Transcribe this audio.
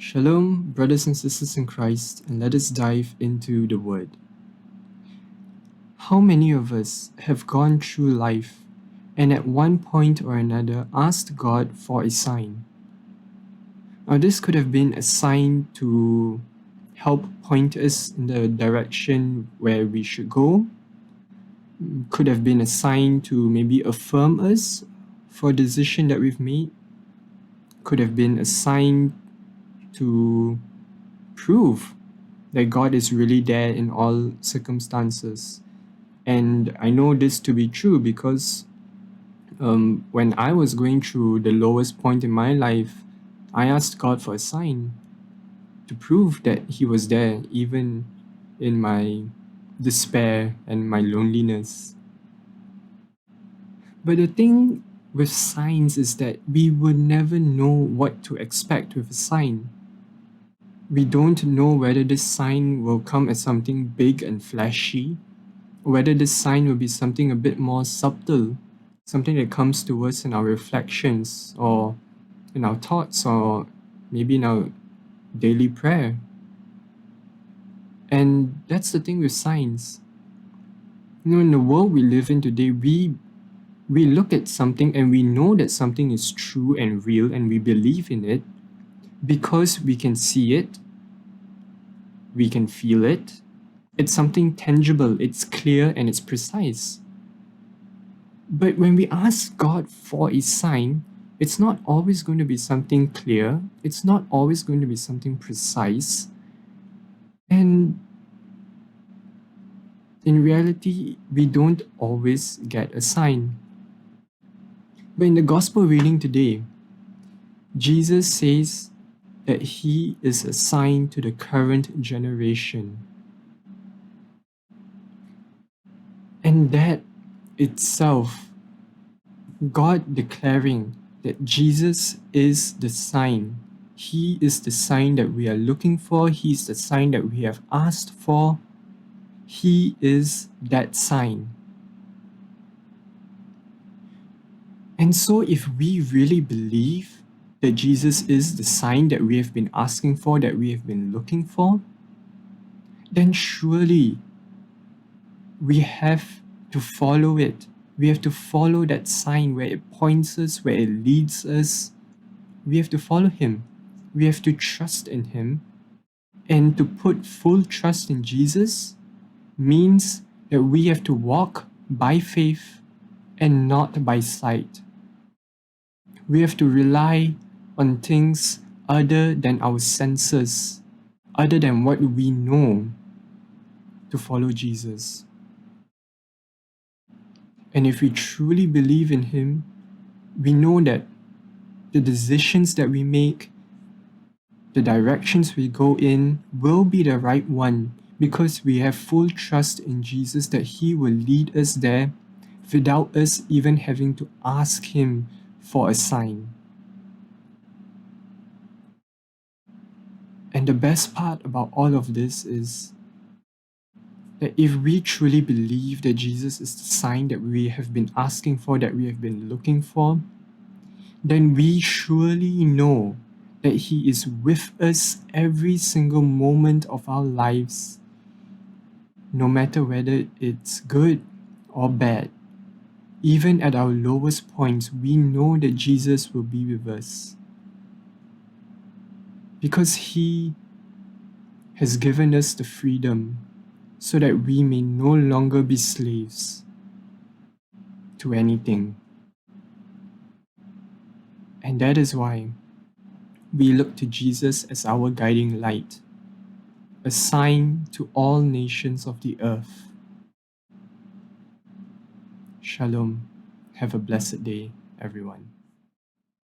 Shalom, brothers and sisters in Christ, and let us dive into the Word. How many of us have gone through life and at one point or another asked God for a sign? Now, this could have been a sign to help point us in the direction where we should go, could have been a sign to maybe affirm us for a decision that we've made, could have been a sign to prove that God is really there in all circumstances. And I know this to be true because when I was going through the lowest point in my life, I asked God for a sign to prove that He was there, even in my despair and my loneliness. But the thing with signs is that we will never know what to expect with a sign. We don't know whether this sign will come as something big and flashy, or whether this sign will be something a bit more subtle, something that comes to us in our reflections, or in our thoughts, or maybe in our daily prayer. And that's the thing with signs. In the world we live in today, we look at something and we know that something is true and real and we believe in it because we can see it, we can feel it. It's something tangible, it's clear, and it's precise. But when we ask God for a sign, it's not always going to be something clear, it's not always going to be something precise. And in reality, we don't always get a sign. But in the gospel reading today, Jesus says that He is a sign to the current generation. And that itself, God declaring that Jesus is the sign. He is the sign that we are looking for. He is the sign that we have asked for. He is that sign. And so if we really believe that Jesus is the sign that we have been asking for, that we have been looking for, then surely we have to follow it. We have to follow that sign where it points us, where it leads us. We have to follow Him. We have to trust in Him. And to put full trust in Jesus means that we have to walk by faith and not by sight. We have to rely on things other than our senses, other than what we know, to follow Jesus. And if we truly believe in Him, we know that the decisions that we make, the directions we go in, will be the right one because we have full trust in Jesus that He will lead us there without us even having to ask Him for a sign. And the best part about all of this is that if we truly believe that Jesus is the sign that we have been asking for, that we have been looking for, then we surely know that He is with us every single moment of our lives, no matter whether it's good or bad. Even at our lowest points, we know that Jesus will be with us because He has given us the freedom so that we may no longer be slaves to anything. And that is why we look to Jesus as our guiding light, a sign to all nations of the earth. Shalom. Have a blessed day, everyone.